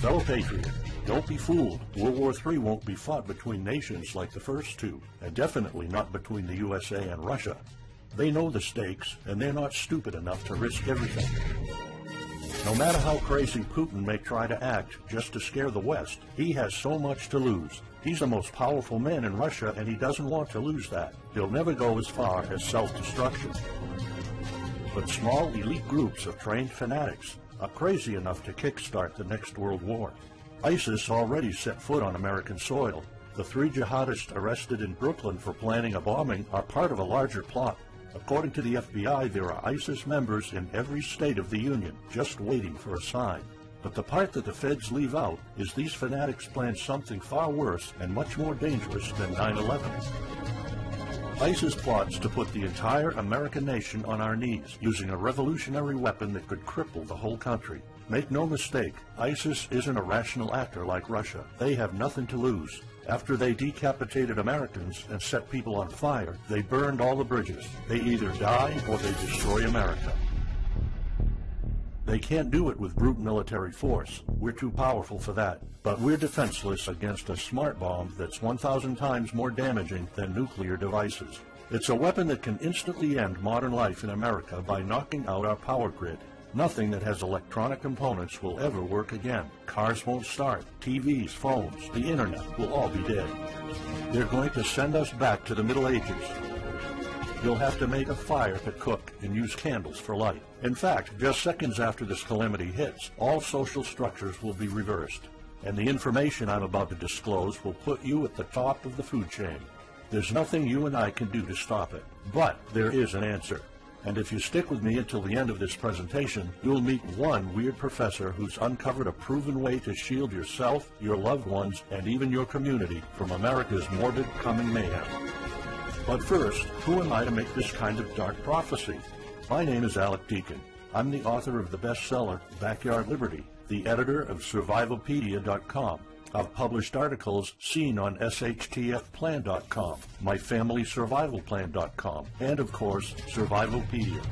Fellow patriot, don't be fooled. World War III won't be fought between nations like the first two, and definitely not between the USA and Russia. They know the stakes, and they're not stupid enough to risk everything. No matter how crazy Putin may try to act just to scare the West, he has so much to lose. He's the most powerful man in Russia, and he doesn't want to lose that. He'll never go as far as self-destruction. But small elite groups of trained fanatics are crazy enough to kickstart the next world war. ISIS already set foot on American soil. The 3 jihadists arrested in Brooklyn for planning a bombing are part of a larger plot. According to the FBI, there are ISIS members in every state of the Union, just waiting for a sign. But the part that the feds leave out is these fanatics plan something far worse and much more dangerous than 9/11. ISIS plots to put the entire American nation on our knees, using a revolutionary weapon that could cripple the whole country. Make no mistake, ISIS isn't a rational actor like Russia. They have nothing to lose. After they decapitated Americans and set people on fire, they burned all the bridges. They either die or they destroy America. They can't do it with brute military force. We're too powerful for that. But we're defenseless against a smart bomb that's 1,000 times more damaging than nuclear devices. It's a weapon that can instantly end modern life in America by knocking out our power grid. Nothing that has electronic components will ever work again. Cars won't start. TVs, phones, the internet will all be dead. They're going to send us back to the Middle Ages. You'll have to make a fire to cook and use candles for light. In fact, just seconds after this calamity hits, all social structures will be reversed. And the information I'm about to disclose will put you at the top of the food chain. There's nothing you and I can do to stop it. But there is an answer. And if you stick with me until the end of this presentation, you'll meet one weird professor who's uncovered a proven way to shield yourself, your loved ones, and even your community from America's morbid coming mayhem. But first, who am I to make this kind of dark prophecy? My name is Alec Deacon. I'm the author of the bestseller, Backyard Liberty, the editor of Survivalopedia.com. I've published articles seen on SHTFplan.com, MyFamilySurvivalPlan.com, and of course, Survivalopedia.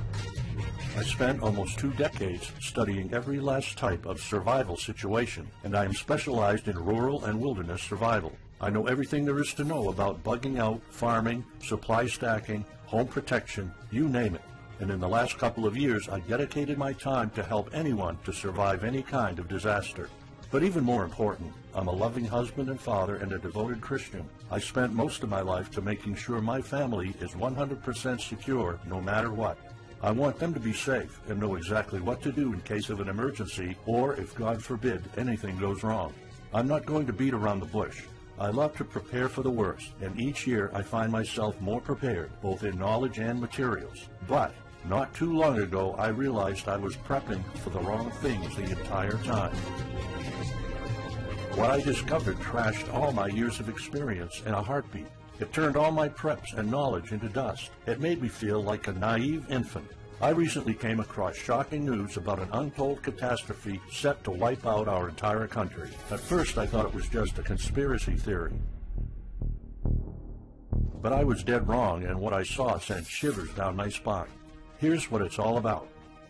I spent almost 2 decades studying every last type of survival situation, and I am specialized in rural and wilderness survival. I know everything there is to know about bugging out, farming, supply stacking, home protection, you name it. And in the last couple of years, I dedicated my time to help anyone to survive any kind of disaster. But even more important, I'm a loving husband and father and a devoted Christian. I spent most of my life to making sure my family is 100% secure no matter what. I want them to be safe and know exactly what to do in case of an emergency or, if God forbid, anything goes wrong. I'm not going to beat around the bush. I love to prepare for the worst, and each year I find myself more prepared, both in knowledge and materials. But not too long ago, I realized I was prepping for the wrong things the entire time. What I discovered trashed all my years of experience in a heartbeat. It turned all my preps and knowledge into dust. It made me feel like a naive infant. I recently came across shocking news about an untold catastrophe set to wipe out our entire country. At first, I thought it was just a conspiracy theory. But I was dead wrong, and what I saw sent shivers down my spine. Here's what it's all about.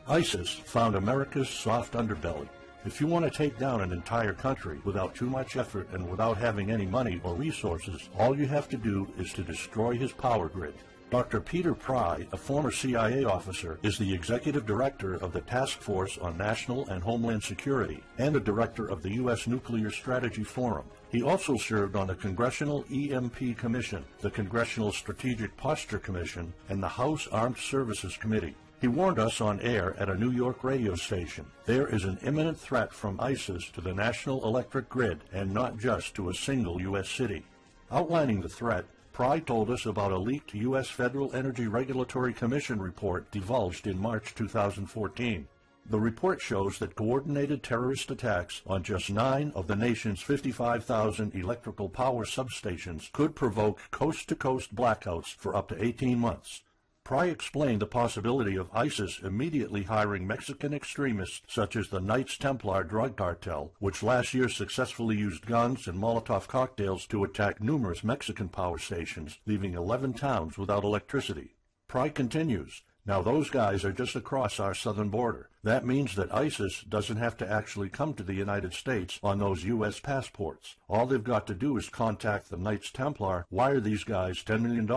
ISIS found America's soft underbelly. If you want to take down an entire country without too much effort and without having any money or resources, all you have to do is to destroy his power grid. Dr. Peter Pry, a former CIA officer, is the executive director of the Task Force on National and Homeland Security and the director of the U.S. Nuclear Strategy Forum. He also served on the Congressional EMP Commission, the Congressional Strategic Posture Commission, and the House Armed Services Committee. He warned us on air at a New York radio station. There is an imminent threat from ISIS to the national electric grid, and not just to a single U.S. city. Outlining the threat, Pry told us about a leaked U.S. Federal Energy Regulatory Commission report divulged in March 2014. The report shows that coordinated terrorist attacks on just 9 of the nation's 55,000 electrical power substations could provoke coast-to-coast blackouts for up to 18 months. Pry explained the possibility of ISIS immediately hiring Mexican extremists such as the Knights Templar drug cartel, which last year successfully used guns and Molotov cocktails to attack numerous Mexican power stations, leaving 11 towns without electricity. Pry continues, Now those guys are just across our southern border. That means that ISIS doesn't have to actually come to the United States on those U.S. passports. All they've got to do is contact the Knights Templar, wire these guys $10 million,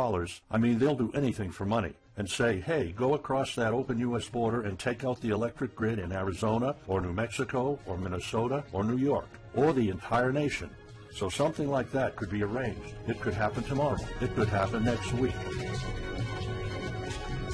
I mean they'll do anything for money, and say, hey, go across that open U.S. border and take out the electric grid in Arizona or New Mexico or Minnesota or New York or the entire nation. So something like that could be arranged. It could happen tomorrow. It could happen next week.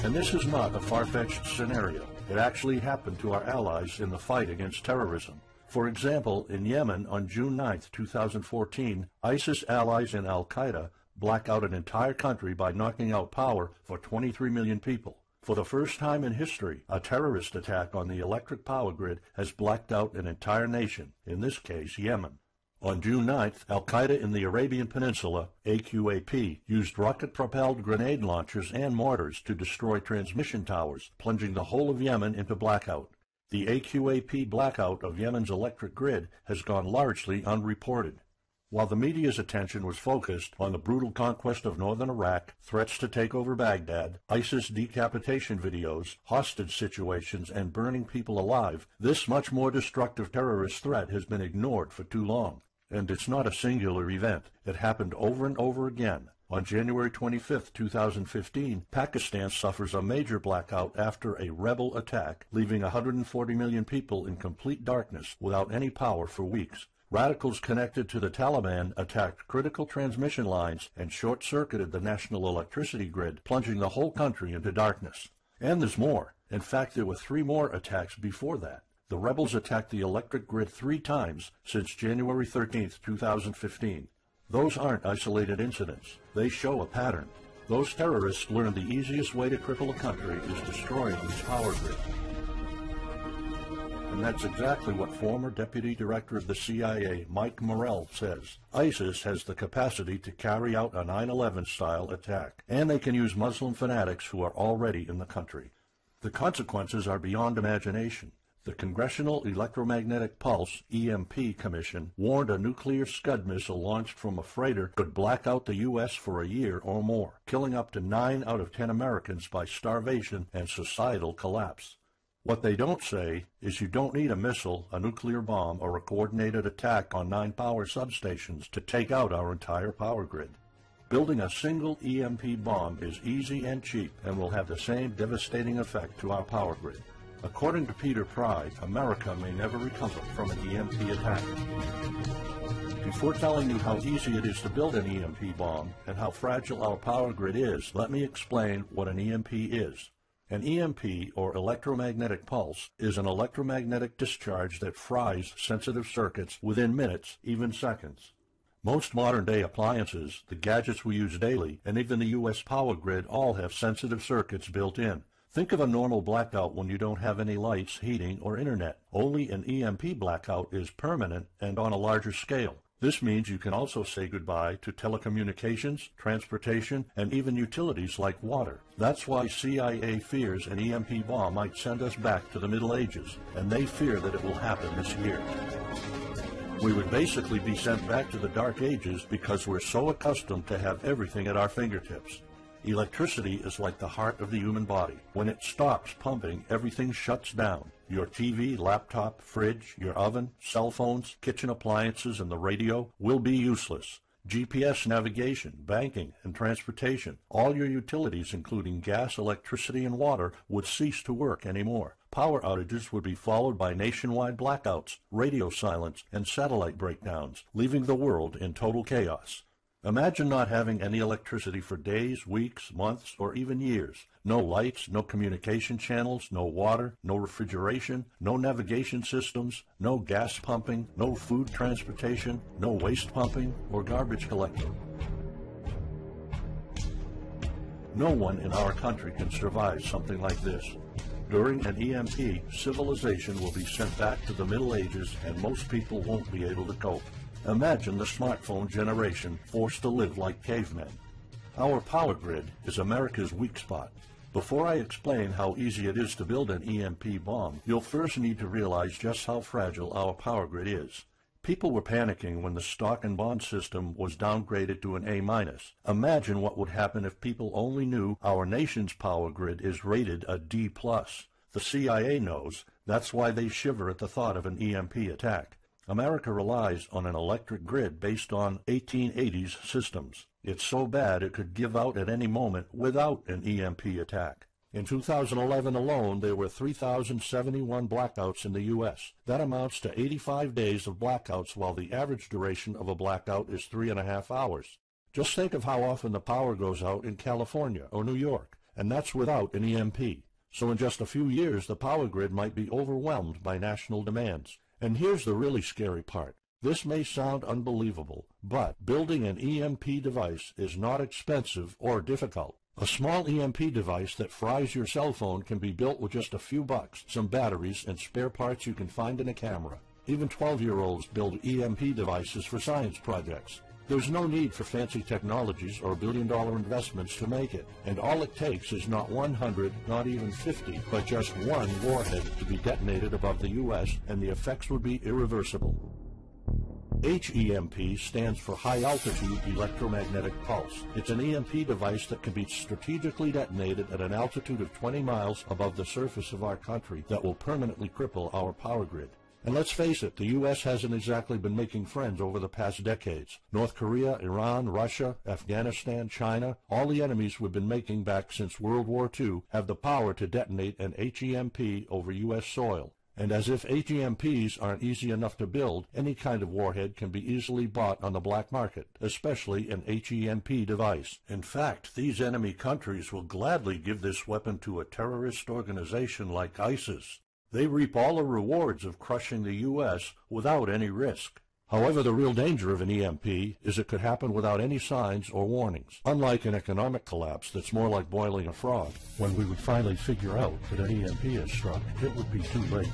And this is not a far-fetched scenario. It actually happened to our allies in the fight against terrorism. For example, in Yemen on June 9, 2014, ISIS allies in al-Qaeda black out an entire country by knocking out power for 23 million people. For the first time in history, a terrorist attack on the electric power grid has blacked out an entire nation, in this case Yemen. On June 9th, al-Qaeda in the Arabian Peninsula, AQAP, used rocket-propelled grenade launchers and mortars to destroy transmission towers, plunging the whole of Yemen into blackout. The AQAP blackout of Yemen's electric grid has gone largely unreported. While the media's attention was focused on the brutal conquest of northern Iraq, threats to take over Baghdad, ISIS decapitation videos, hostage situations, and burning people alive, this much more destructive terrorist threat has been ignored for too long. And it's not a singular event. It happened over and over again. On January 25, 2015, Pakistan suffers a major blackout after a rebel attack, leaving 140 million people in complete darkness without any power for weeks. Radicals connected to the Taliban attacked critical transmission lines and short-circuited the national electricity grid, plunging the whole country into darkness. And there's more. In fact, there were 3 more attacks before that. The rebels attacked the electric grid 3 times since January 13, 2015. Those aren't isolated incidents. They show a pattern. Those terrorists learned the easiest way to cripple a country is destroying its power grid. And that's exactly what former Deputy Director of the CIA, Mike Morrell, says. ISIS has the capacity to carry out a 9/11-style attack, and they can use Muslim fanatics who are already in the country. The consequences are beyond imagination. The Congressional Electromagnetic Pulse, EMP, Commission warned a nuclear Scud missile launched from a freighter could black out the U.S. for a year or more, killing up to 9 out of 10 Americans by starvation and societal collapse. What they don't say is you don't need a missile, a nuclear bomb, or a coordinated attack on 9 power substations to take out our entire power grid. Building a single EMP bomb is easy and cheap and will have the same devastating effect to our power grid. According to Peter Pry, America may never recover from an EMP attack. Before telling you how easy it is to build an EMP bomb and how fragile our power grid is, let me explain what an EMP is. An EMP, or electromagnetic pulse, is an electromagnetic discharge that fries sensitive circuits within minutes, even seconds. Most modern-day appliances, the gadgets we use daily, and even the U.S. power grid all have sensitive circuits built in. Think of a normal blackout when you don't have any lights, heating, or internet. Only an EMP blackout is permanent and on a larger scale. This means you can also say goodbye to telecommunications, transportation, and even utilities like water. That's why CIA fears an EMP bomb might send us back to the Middle Ages, and they fear that it will happen this year. We would basically be sent back to the Dark Ages because we're so accustomed to have everything at our fingertips. Electricity is like the heart of the human body. When it stops pumping, everything shuts down. Your TV, laptop, fridge, your oven, cell phones, kitchen appliances, and the radio will be useless. GPS navigation, banking, and transportation, all your utilities, including gas, electricity, and water, would cease to work anymore. Power outages would be followed by nationwide blackouts, radio silence, and satellite breakdowns, leaving the world in total chaos. Imagine not having any electricity for days, weeks, months, or even years. No lights, no communication channels, no water, no refrigeration, no navigation systems, no gas pumping, no food transportation, no waste pumping, or garbage collecting. No one in our country can survive something like this. During an EMP, civilization will be sent back to the Middle Ages and most people won't be able to cope. Imagine the smartphone generation forced to live like cavemen. Our power grid is America's weak spot. Before I explain how easy it is to build an EMP bomb, you'll first need to realize just how fragile our power grid is. People were panicking when the stock and bond system was downgraded to an A-. Imagine what would happen if people only knew our nation's power grid is rated a D+. The CIA knows. That's why they shiver at the thought of an EMP attack. America relies on an electric grid based on 1880s systems. It's so bad it could give out at any moment without an EMP attack. In 2011 alone, there were 3,071 blackouts in the U.S. That amounts to 85 days of blackouts, while the average duration of a blackout is 3.5 hours. Just think of how often the power goes out in California or New York, and that's without an EMP. So in just a few years, the power grid might be overwhelmed by national demands. And here's the really scary part. This may sound unbelievable, but building an EMP device is not expensive or difficult. A small EMP device that fries your cell phone can be built with just a few bucks, some batteries, and spare parts you can find in a camera. Even 12-year-olds build EMP devices for science projects. There's no need for fancy technologies or billion-dollar investments to make it, and all it takes is not 100, not even 50, but just one warhead to be detonated above the U.S., and the effects would be irreversible. HEMP stands for High Altitude Electromagnetic Pulse. It's an EMP device that can be strategically detonated at an altitude of 20 miles above the surface of our country that will permanently cripple our power grid. And let's face it, the U.S. hasn't exactly been making friends over the past decades. North Korea, Iran, Russia, Afghanistan, China, all the enemies we've been making back since World War II have the power to detonate an HEMP over U.S. soil. And as if HEMPs aren't easy enough to build, any kind of warhead can be easily bought on the black market, especially an HEMP device. In fact, these enemy countries will gladly give this weapon to a terrorist organization like ISIS. They reap all the rewards of crushing the U.S. without any risk. However, the real danger of an EMP is it could happen without any signs or warnings. Unlike an economic collapse that's more like boiling a frog, when we would finally figure out that an EMP has struck, it would be too late.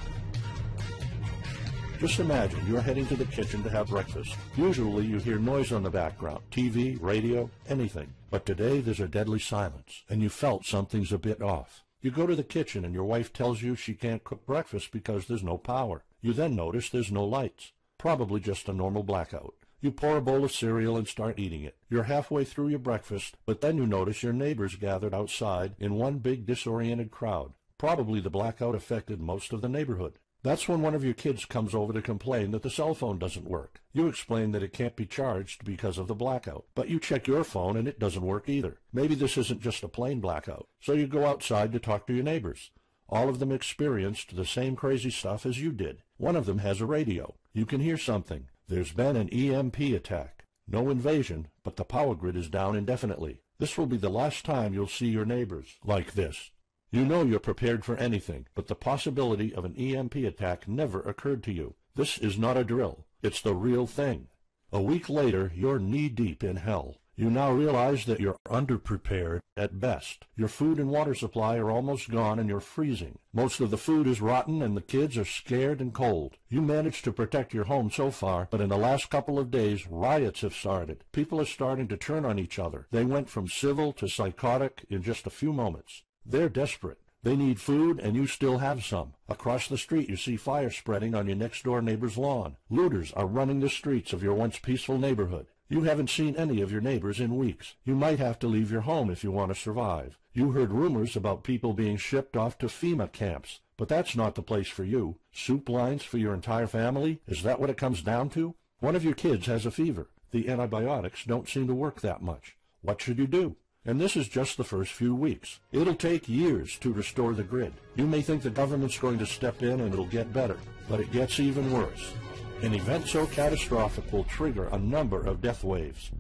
Just imagine you're heading to the kitchen to have breakfast. Usually you hear noise on the background, TV, radio, anything. But today there's a deadly silence, and you felt something's a bit off. You go to the kitchen and your wife tells you she can't cook breakfast because there's no power. You then notice there's no lights. Probably just a normal blackout. You pour a bowl of cereal and start eating it. You're halfway through your breakfast, but then you notice your neighbors gathered outside in one big disoriented crowd. Probably the blackout affected most of the neighborhood. That's when one of your kids comes over to complain that the cell phone doesn't work. You explain that it can't be charged because of the blackout, but you check your phone and it doesn't work either. Maybe this isn't just a plain blackout, so you go outside to talk to your neighbors. All of them experienced the same crazy stuff as you did. One of them has a radio. You can hear something. There's been an EMP attack. No invasion, but the power grid is down indefinitely. This will be the last time you'll see your neighbors like this. You know you're prepared for anything, but the possibility of an EMP attack never occurred to you. This is not a drill. It's the real thing. A week later, you're knee-deep in hell. You now realize that you're underprepared at best. Your food and water supply are almost gone and you're freezing. Most of the food is rotten and the kids are scared and cold. You managed to protect your home so far, but in the last couple of days, riots have started. People are starting to turn on each other. They went from civil to psychotic in just a few moments. They're desperate. They need food, and you still have some. Across the street, you see fire spreading on your next-door neighbor's lawn. Looters are running the streets of your once peaceful neighborhood. You haven't seen any of your neighbors in weeks. You might have to leave your home if you want to survive. You heard rumors about people being shipped off to FEMA camps, but that's not the place for you. Soup lines for your entire family? Is that what it comes down to? One of your kids has a fever. The antibiotics don't seem to work that much. What should you do? And this is just the first few weeks. It'll take years to restore the grid. You may think the government's going to step in and it'll get better, but it gets even worse. An event so catastrophic will trigger a number of death waves.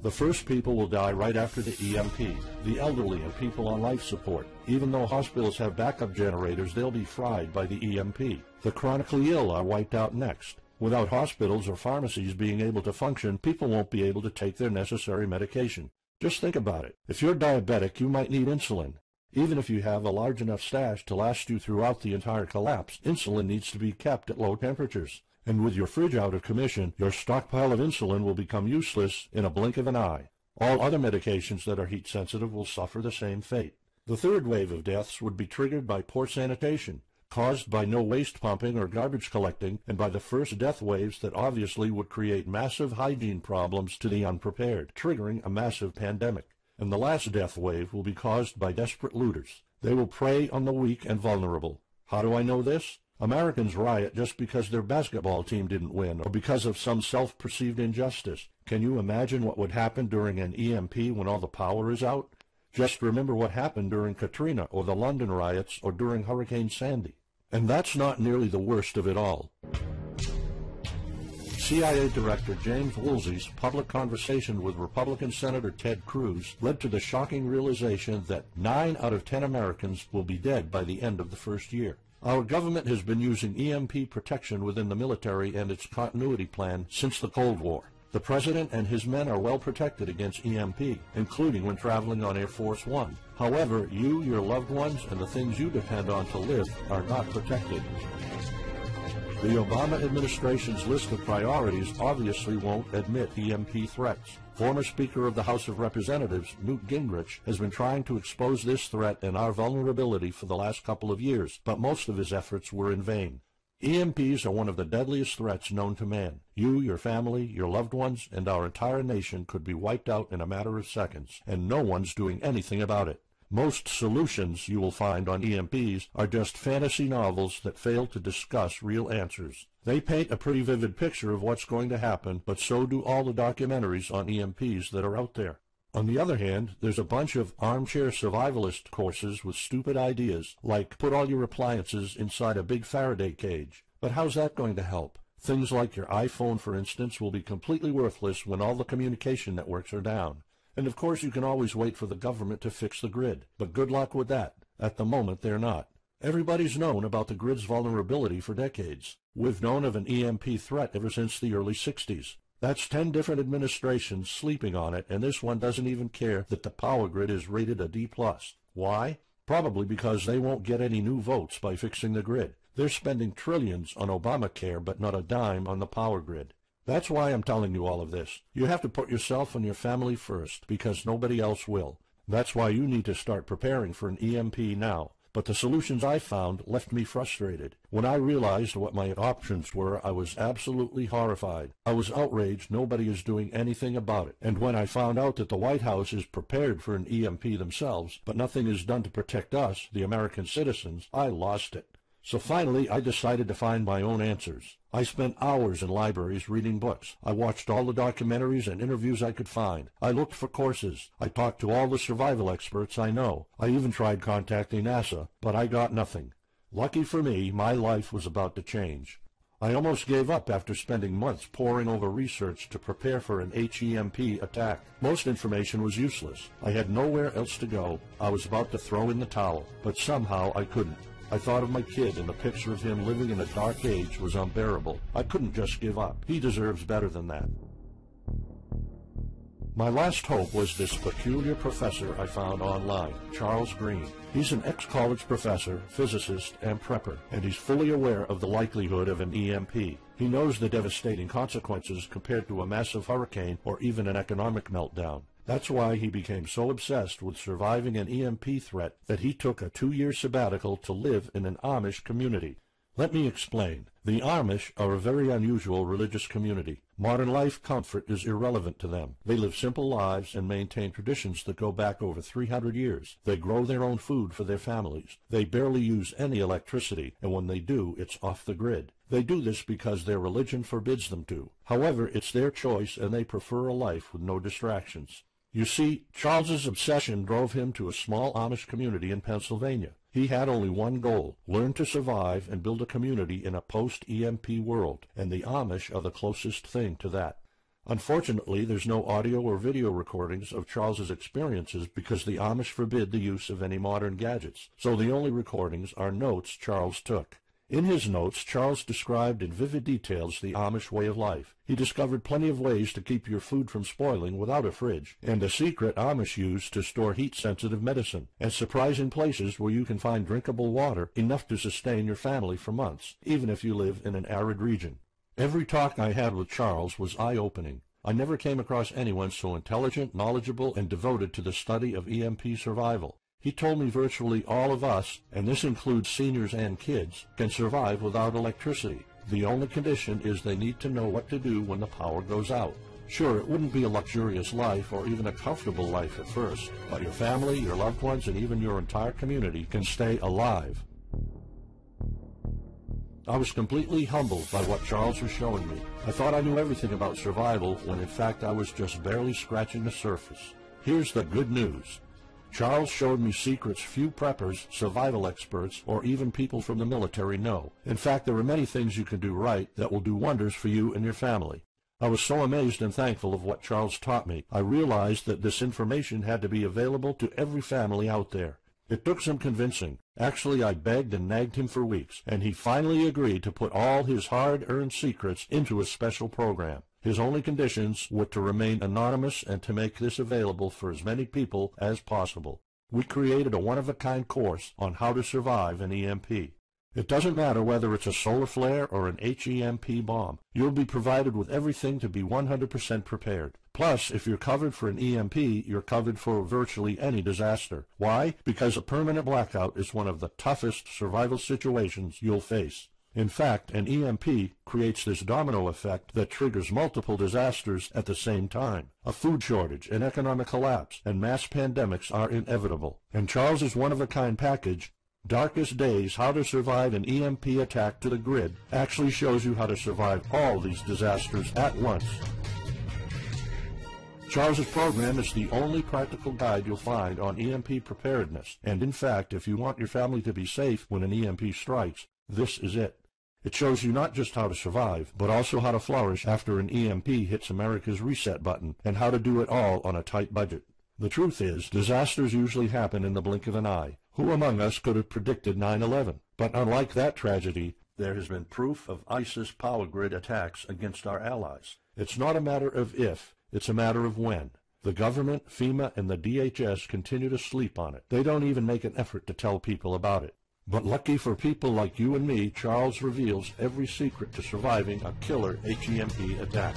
The first people will die right after the EMP, the elderly and people on life support. Even though hospitals have backup generators, they'll be fried by the EMP. The chronically ill are wiped out next. Without hospitals or pharmacies being able to function, people won't be able to take their necessary medication. Just think about it. If you're diabetic, you might need insulin. Even if you have a large enough stash to last you throughout the entire collapse, insulin needs to be kept at low temperatures. And with your fridge out of commission, your stockpile of insulin will become useless in a blink of an eye. All other medications that are heat sensitive will suffer the same fate. The third wave of deaths would be triggered by poor sanitation. caused by no waste pumping or garbage collecting, and by the first death waves that obviously would create massive hygiene problems to the unprepared, triggering a massive pandemic. And the last death wave will be caused by desperate looters. They will prey on the weak and vulnerable. How do I know this? Americans riot just because their basketball team didn't win, or because of some self-perceived injustice. Can you imagine what would happen during an EMP when all the power is out? Just remember what happened during Katrina, or the London riots, or during Hurricane Sandy. And that's not nearly the worst of it all. CIA Director James Woolsey's public conversation with Republican Senator Ted Cruz led to the shocking realization that 9 out of 10 Americans will be dead by the end of the first year. Our government has been using EMP protection within the military and its continuity plan since the Cold War. The President and his men are well protected against EMP, including when traveling on Air Force One. However, you, your loved ones, and the things you depend on to live are not protected. The Obama administration's list of priorities obviously won't admit EMP threats. Former Speaker of the House of Representatives, Newt Gingrich, has been trying to expose this threat and our vulnerability for the last couple of years, but most of his efforts were in vain. EMPs are one of the deadliest threats known to man. You, your family, your loved ones, and our entire nation could be wiped out in a matter of seconds, and no one's doing anything about it. Most solutions you will find on EMPs are just fantasy novels that fail to discuss real answers. They paint a pretty vivid picture of what's going to happen, but so do all the documentaries on EMPs that are out there. On the other hand, there's a bunch of armchair survivalist courses with stupid ideas, like put all your appliances inside a big Faraday cage. But how's that going to help? Things like your iPhone, for instance, will be completely worthless when all the communication networks are down. And of course you can always wait for the government to fix the grid, but good luck with that. At the moment they're not. Everybody's known about the grid's vulnerability for decades. We've known of an EMP threat ever since the early 60s. That's 10 different administrations sleeping on it, and this one doesn't even care that the power grid is rated a D+. Why? Probably because they won't get any new votes by fixing the grid. They're spending trillions on Obamacare, but not a dime on the power grid. That's why I'm telling you all of this. You have to put yourself and your family first, because nobody else will. That's why you need to start preparing for an EMP now. But the solutions I found left me frustrated. When I realized what my options were, I was absolutely horrified. I was outraged nobody is doing anything about it. And when I found out that the White House is prepared for an EMP themselves, but nothing is done to protect us, the American citizens, I lost it. So finally, I decided to find my own answers. I spent hours in libraries reading books. I watched all the documentaries and interviews I could find. I looked for courses. I talked to all the survival experts I know. I even tried contacting NASA, but I got nothing. Lucky for me, my life was about to change. I almost gave up after spending months poring over research to prepare for an HEMP attack. Most information was useless. I had nowhere else to go. I was about to throw in the towel, but somehow I couldn't. I thought of my kid, and the picture of him living in a dark age was unbearable. I couldn't just give up. He deserves better than that. My last hope was this peculiar professor I found online, Charles Green. He's an ex-college professor, physicist, and prepper, and he's fully aware of the likelihood of an EMP. He knows the devastating consequences compared to a massive hurricane or even an economic meltdown. That's why he became so obsessed with surviving an EMP threat that he took a 2-year sabbatical to live in an Amish community. Let me explain. The Amish are a very unusual religious community. Modern life comfort is irrelevant to them. They live simple lives and maintain traditions that go back over 300 years. They grow their own food for their families. They barely use any electricity, and when they do, it's off the grid. They do this because their religion forbids them to. However, it's their choice, and they prefer a life with no distractions. You see, Charles's obsession drove him to a small Amish community in Pennsylvania. He had only one goal: learn to survive and build a community in a post-EMP world, and the Amish are the closest thing to that. Unfortunately, there's no audio or video recordings of Charles's experiences because the Amish forbid the use of any modern gadgets, so the only recordings are notes Charles took. In his notes, Charles described in vivid details the Amish way of life. He discovered plenty of ways to keep your food from spoiling without a fridge, and a secret Amish use to store heat-sensitive medicine, and surprising places where you can find drinkable water enough to sustain your family for months, even if you live in an arid region. Every talk I had with Charles was eye-opening. I never came across anyone so intelligent, knowledgeable, and devoted to the study of EMP survival. He told me virtually all of us, and this includes seniors and kids, can survive without electricity. The only condition is they need to know what to do when the power goes out. Sure, it wouldn't be a luxurious life or even a comfortable life at first, but your family, your loved ones, and even your entire community can stay alive. I was completely humbled by what Charles was showing me. I thought I knew everything about survival when in fact I was just barely scratching the surface. Here's the good news. Charles showed me secrets few preppers, survival experts, or even people from the military know. In fact, there are many things you can do right that will do wonders for you and your family. I was so amazed and thankful of what Charles taught me. I realized that this information had to be available to every family out there. It took some convincing. Actually, I begged and nagged him for weeks, and he finally agreed to put all his hard-earned secrets into a special program. His only conditions were to remain anonymous and to make this available for as many people as possible. We created a one-of-a-kind course on how to survive an EMP. It doesn't matter whether it's a solar flare or an HEMP bomb. You'll be provided with everything to be 100% prepared. Plus, if you're covered for an EMP, you're covered for virtually any disaster. Why? Because a permanent blackout is one of the toughest survival situations you'll face. In fact, an EMP creates this domino effect that triggers multiple disasters at the same time. A food shortage, an economic collapse, and mass pandemics are inevitable. And Charles's one-of-a-kind package, Darkest Days, How to Survive an EMP Attack to the Grid, actually shows you how to survive all these disasters at once. Charles's program is the only practical guide you'll find on EMP preparedness, and in fact, if you want your family to be safe when an EMP strikes, this is it. It shows you not just how to survive, but also how to flourish after an EMP hits America's reset button, and how to do it all on a tight budget. The truth is, disasters usually happen in the blink of an eye. Who among us could have predicted 9/11? But unlike that tragedy, there has been proof of ISIS power grid attacks against our allies. It's not a matter of if, it's a matter of when. The government, FEMA, and the DHS continue to sleep on it. They don't even make an effort to tell people about it. But lucky for people like you and me, Charles reveals every secret to surviving a killer HEMP attack.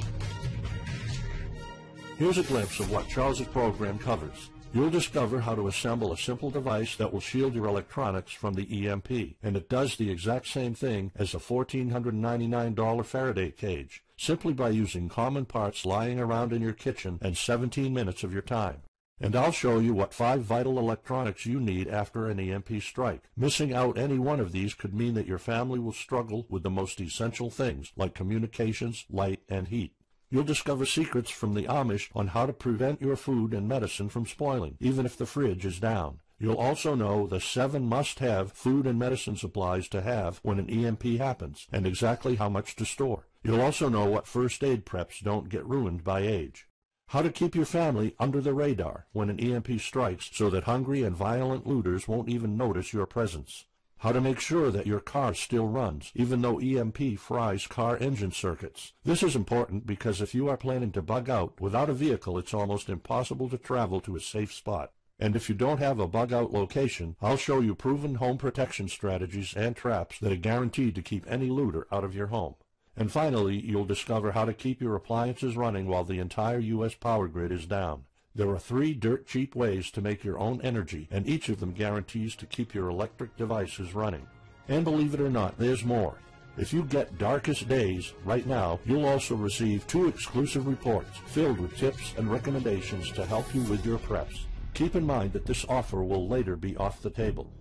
Here's a glimpse of what Charles's program covers. You'll discover how to assemble a simple device that will shield your electronics from the EMP, and it does the exact same thing as a $1,499 Faraday cage, simply by using common parts lying around in your kitchen and 17 minutes of your time. And I'll show you what 5 vital electronics you need after an EMP strike. Missing out any one of these could mean that your family will struggle with the most essential things like communications, light, and heat. You'll discover secrets from the Amish on how to prevent your food and medicine from spoiling, even if the fridge is down. You'll also know the 7 must-have food and medicine supplies to have when an EMP happens, and exactly how much to store. You'll also know what first aid preps don't get ruined by age. How to keep your family under the radar when an EMP strikes so that hungry and violent looters won't even notice your presence. How to make sure that your car still runs, even though EMP fries car engine circuits. This is important because if you are planning to bug out, without a vehicle it's almost impossible to travel to a safe spot. And if you don't have a bug-out location, I'll show you proven home protection strategies and traps that are guaranteed to keep any looter out of your home. And finally, you'll discover how to keep your appliances running while the entire U.S. power grid is down. There are 3 dirt-cheap ways to make your own energy, and each of them guarantees to keep your electric devices running. And believe it or not, there's more. If you get Darkest Days right now, you'll also receive 2 exclusive reports filled with tips and recommendations to help you with your preps. Keep in mind that this offer will later be off the table.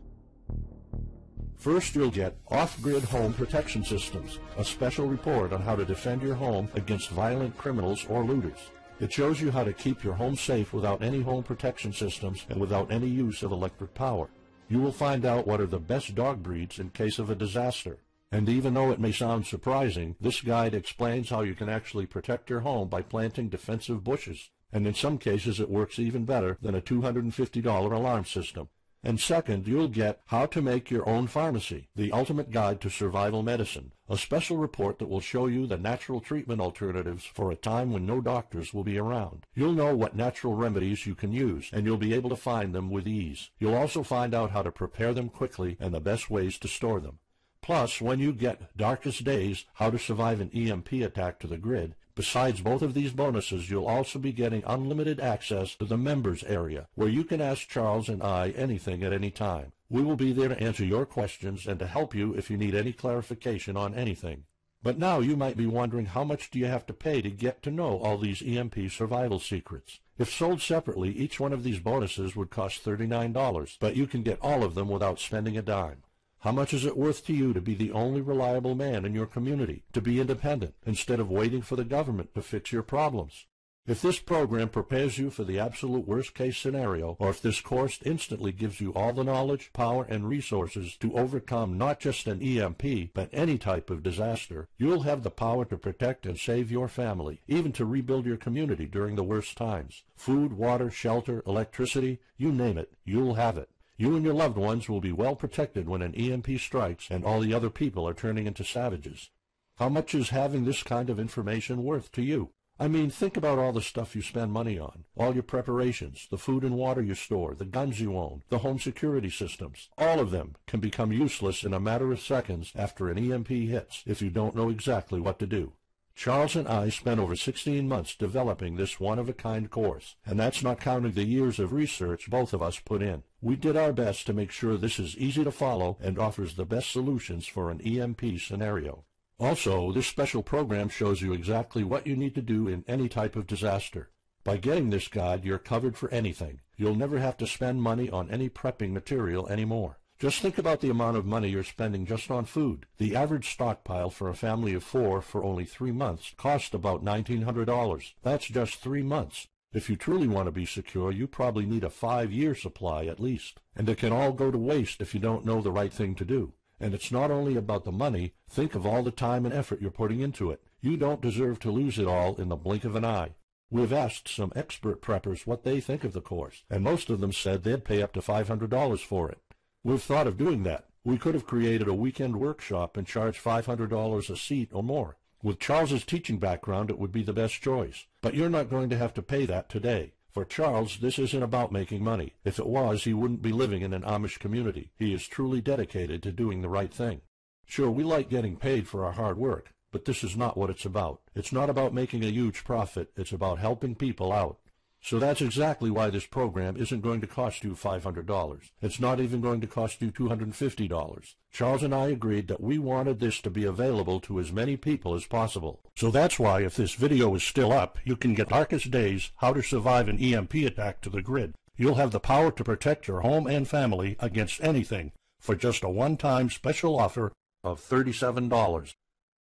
First, you'll get Off-Grid Home Protection Systems, a special report on how to defend your home against violent criminals or looters. It shows you how to keep your home safe without any home protection systems and without any use of electric power. You will find out what are the best dog breeds in case of a disaster. And even though it may sound surprising, this guide explains how you can actually protect your home by planting defensive bushes. And in some cases it works even better than a $250 alarm system. And second, you'll get How to Make Your Own Pharmacy, the ultimate guide to survival medicine, a special report that will show you the natural treatment alternatives for a time when no doctors will be around. You'll know what natural remedies you can use, and you'll be able to find them with ease. You'll also find out how to prepare them quickly and the best ways to store them. Plus, when you get Darkest Days, How to Survive an EMP Attack to the Grid, Besides both of these bonuses, you'll also be getting unlimited access to the members area, where you can ask Charles and I anything at any time. We will be there to answer your questions and to help you if you need any clarification on anything. But now you might be wondering, how much do you have to pay to get to know all these EMP survival secrets? If sold separately, each one of these bonuses would cost $39, but you can get all of them without spending a dime. How much is it worth to you to be the only reliable man in your community, to be independent, instead of waiting for the government to fix your problems? If this program prepares you for the absolute worst-case scenario, or if this course instantly gives you all the knowledge, power, and resources to overcome not just an EMP, but any type of disaster, you'll have the power to protect and save your family, even to rebuild your community during the worst times. Food, water, shelter, electricity, you name it, you'll have it. You and your loved ones will be well protected when an EMP strikes and all the other people are turning into savages. How much is having this kind of information worth to you? I mean, think about all the stuff you spend money on, all your preparations, the food and water you store, the guns you own, the home security systems. All of them can become useless in a matter of seconds after an EMP hits if you don't know exactly what to do. Charles and I spent over 16 months developing this one-of-a-kind course, and that's not counting the years of research both of us put in. We did our best to make sure this is easy to follow and offers the best solutions for an EMP scenario. Also, this special program shows you exactly what you need to do in any type of disaster. By getting this guide, you're covered for anything. You'll never have to spend money on any prepping material anymore. Just think about the amount of money you're spending just on food. The average stockpile for a family of 4 for only 3 months costs about $1,900. That's just 3 months. If you truly want to be secure, you probably need a 5-year supply at least. And it can all go to waste if you don't know the right thing to do. And it's not only about the money. Think of all the time and effort you're putting into it. You don't deserve to lose it all in the blink of an eye. We've asked some expert preppers what they think of the course, and most of them said they'd pay up to $500 for it. We've thought of doing that. We could have created a weekend workshop and charged $500 a seat or more. With Charles's teaching background, it would be the best choice. But you're not going to have to pay that today. For Charles, this isn't about making money. If it was, he wouldn't be living in an Amish community. He is truly dedicated to doing the right thing. Sure, we like getting paid for our hard work, but this is not what it's about. It's not about making a huge profit. It's about helping people out. So that's exactly why this program isn't going to cost you $500. It's not even going to cost you $250. Charles and I agreed that we wanted this to be available to as many people as possible. So that's why, if this video is still up, you can get Darkest Days, How to Survive an EMP Attack to the grid. You'll have the power to protect your home and family against anything for just a one-time special offer of $37.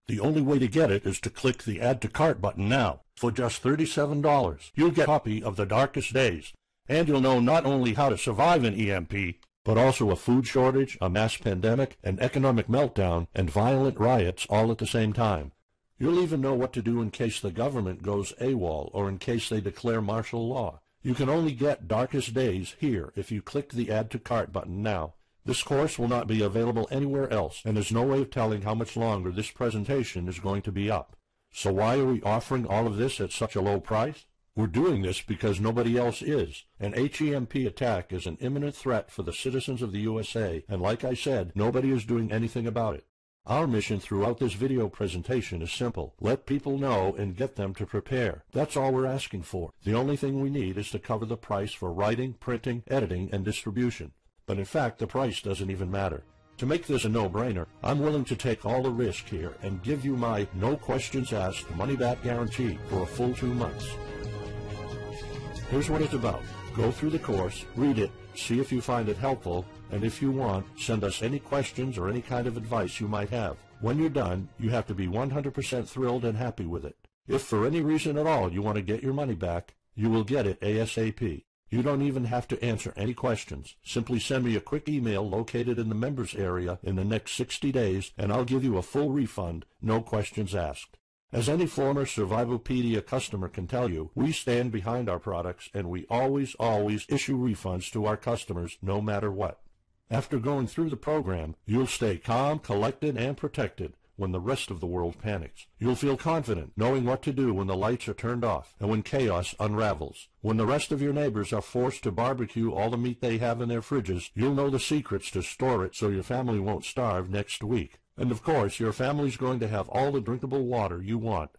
The only way to get it is to click the Add to Cart button now. For just $37, you'll get a copy of The Darkest Days, and you'll know not only how to survive an EMP, but also a food shortage, a mass pandemic, an economic meltdown, and violent riots all at the same time. You'll even know what to do in case the government goes AWOL or in case they declare martial law. You can only get Darkest Days here if you click the Add to Cart button now. This course will not be available anywhere else, and there's no way of telling how much longer this presentation is going to be up. So why are we offering all of this at such a low price? We're doing this because nobody else is. An HEMP attack is an imminent threat for the citizens of the USA, and like I said, nobody is doing anything about it. Our mission throughout this video presentation is simple. Let people know and get them to prepare. That's all we're asking for. The only thing we need is to cover the price for writing, printing, editing, and distribution. But in fact, the price doesn't even matter. To make this a no-brainer, I'm willing to take all the risk here and give you my no questions asked money-back guarantee for a full 2 months. Here's what it's about. Go through the course, read it, see if you find it helpful, and if you want, send us any questions or any kind of advice you might have. When you're done, you have to be 100% thrilled and happy with it. If for any reason at all you want to get your money back, you will get it ASAP. You don't even have to answer any questions. Simply send me a quick email located in the members area in the next 60 days, and I'll give you a full refund, no questions asked. As any former Survivalpedia customer can tell you, we stand behind our products, and we always issue refunds to our customers no matter what. After going through the program, you'll stay calm, collected, and protected when the rest of the world panics. You'll feel confident knowing what to do when the lights are turned off and when chaos unravels. When the rest of your neighbors are forced to barbecue all the meat they have in their fridges, you'll know the secrets to store it so your family won't starve next week. And of course, your family's going to have all the drinkable water you want.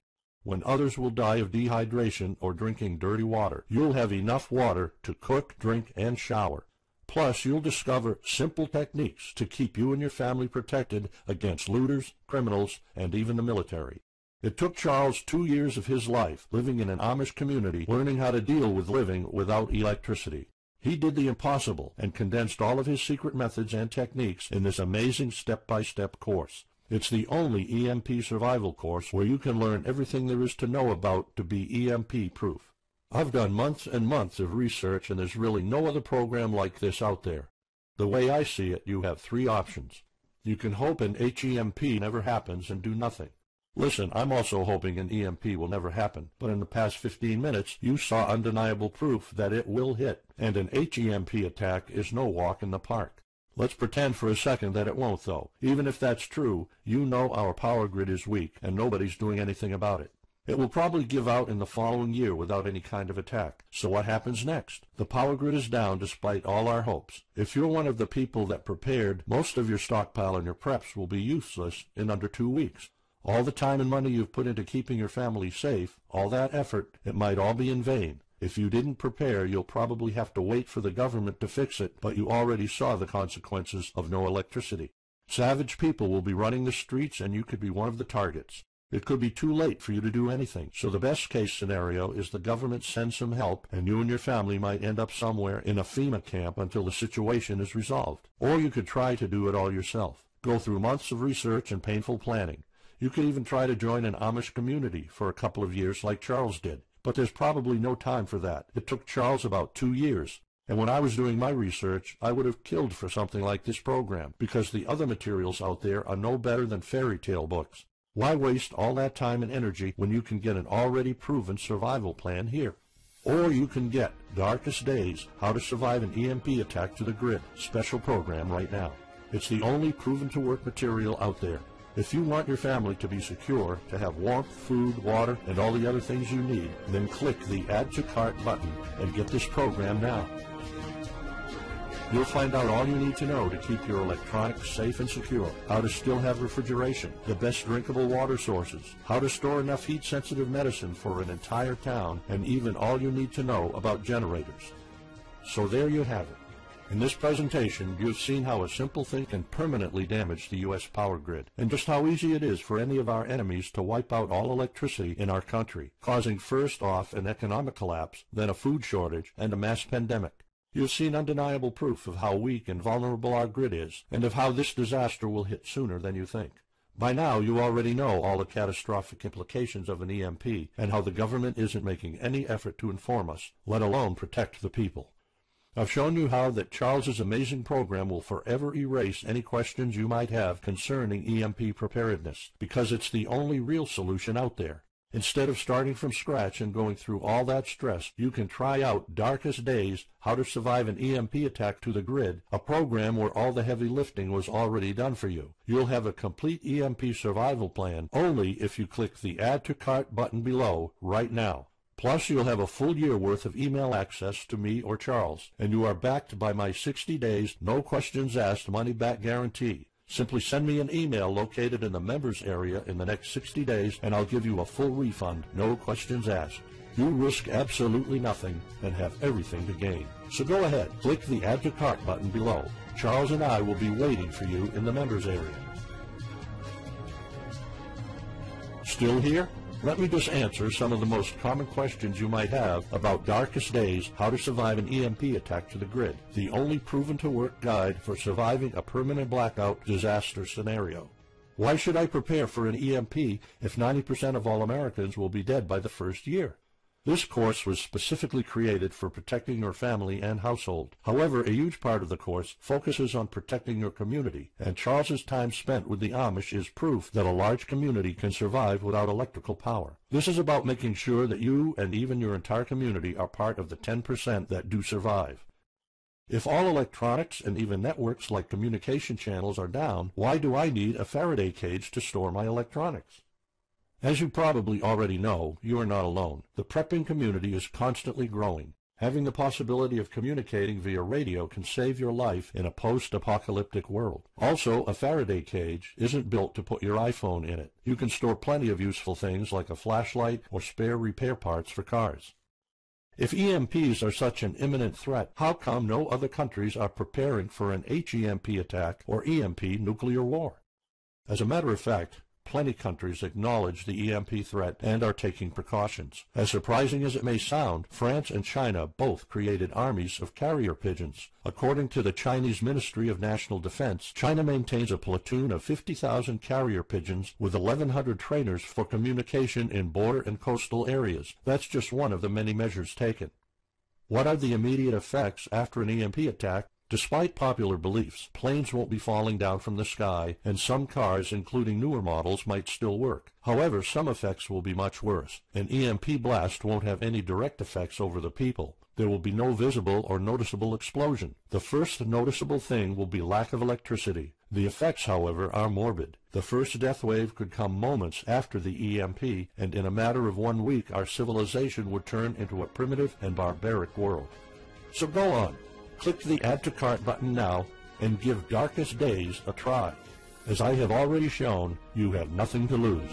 When others will die of dehydration or drinking dirty water, you'll have enough water to cook, drink, and shower. Plus, you'll discover simple techniques to keep you and your family protected against looters, criminals, and even the military. It took Charles 2 years of his life living in an Amish community learning how to deal with living without electricity. He did the impossible and condensed all of his secret methods and techniques in this amazing step-by-step course. It's the only EMP survival course where you can learn everything there is to know about to be EMP-proof. I've done months and months of research, and there's really no other program like this out there. The way I see it, you have 3 options. You can hope an HEMP never happens and do nothing. Listen, I'm also hoping an EMP will never happen, but in the past 15 minutes, you saw undeniable proof that it will hit, and an HEMP attack is no walk in the park. Let's pretend for a second that it won't, though. Even if that's true, you know our power grid is weak, and nobody's doing anything about it. It will probably give out in the following year without any kind of attack. So what happens next? The power grid is down despite all our hopes. If you're one of the people that prepared, most of your stockpile and your preps will be useless in under 2 weeks. All the time and money you've put into keeping your family safe, all that effort, it might all be in vain. If you didn't prepare, you'll probably have to wait for the government to fix it, but you already saw the consequences of no electricity. Savage people will be running the streets, and you could be one of the targets. It could be too late for you to do anything, so the best case scenario is the government sends some help, and you and your family might end up somewhere in a FEMA camp until the situation is resolved. Or you could try to do it all yourself. Go through months of research and painful planning. You could even try to join an Amish community for a couple of years like Charles did. But there's probably no time for that. It took Charles about 2 years. And when I was doing my research, I would have killed for something like this program, because the other materials out there are no better than fairy tale books. Why waste all that time and energy when you can get an already proven survival plan here? Or you can get Darkest Days, How to Survive an EMP Attack to the Grid special program right now. It's the only proven-to-work material out there. If you want your family to be secure, to have warmth, food, water, and all the other things you need, then click the Add to Cart button and get this program now. You'll find out all you need to know to keep your electronics safe and secure, how to still have refrigeration, the best drinkable water sources, how to store enough heat-sensitive medicine for an entire town, and even all you need to know about generators. So there you have it. In this presentation, you've seen how a simple thing can permanently damage the U.S. power grid, and just how easy it is for any of our enemies to wipe out all electricity in our country, causing first off an economic collapse, then a food shortage, and a mass pandemic. You've seen undeniable proof of how weak and vulnerable our grid is, and of how this disaster will hit sooner than you think. By now, you already know all the catastrophic implications of an EMP, and how the government isn't making any effort to inform us, let alone protect the people. I've shown you how that Charles's amazing program will forever erase any questions you might have concerning EMP preparedness, because it's the only real solution out there. Instead of starting from scratch and going through all that stress, you can try out Darkest Days, How to Survive an EMP Attack to the Grid, a program where all the heavy lifting was already done for you. You'll have a complete EMP survival plan only if you click the Add to Cart button below right now. Plus, you'll have a full year worth of email access to me or Charles, and you are backed by my 60 days, no questions asked money-back guarantee. Simply send me an email located in the members area in the next 60 days, and I'll give you a full refund, no questions asked. You risk absolutely nothing and have everything to gain. So go ahead, click the Add to Cart button below. Charles and I will be waiting for you in the members area. Still here? Let me just answer some of the most common questions you might have about Darkest Days, How to Survive an EMP Attack to the Grid, the only proven-to-work guide for surviving a permanent blackout disaster scenario. Why should I prepare for an EMP if 90% of all Americans will be dead by the first year? This course was specifically created for protecting your family and household. However, a huge part of the course focuses on protecting your community, and Charles's time spent with the Amish is proof that a large community can survive without electrical power. This is about making sure that you and even your entire community are part of the 10% that do survive. If all electronics and even networks like communication channels are down, why do I need a Faraday cage to store my electronics? As you probably already know, you are not alone. The prepping community is constantly growing. Having the possibility of communicating via radio can save your life in a post-apocalyptic world. Also, a Faraday cage isn't built to put your iPhone in it. You can store plenty of useful things like a flashlight or spare repair parts for cars. If EMPs are such an imminent threat, how come no other countries are preparing for an HEMP attack or EMP nuclear war? As a matter of fact, plenty countries acknowledge the EMP threat and are taking precautions. As surprising as it may sound, France and China both created armies of carrier pigeons. According to the Chinese Ministry of National Defense, China maintains a platoon of 50,000 carrier pigeons with 1,100 trainers for communication in border and coastal areas. That's just one of the many measures taken. What are the immediate effects after an EMP attack? Despite popular beliefs, planes won't be falling down from the sky, and some cars, including newer models, might still work. However, some effects will be much worse. An EMP blast won't have any direct effects over the people. There will be no visible or noticeable explosion. The first noticeable thing will be lack of electricity. The effects, however, are morbid. The first death wave could come moments after the EMP, and in a matter of 1 week, our civilization would turn into a primitive and barbaric world. So go on. Click the Add to Cart button now and give Darkest Days a try. As I have already shown, you have nothing to lose.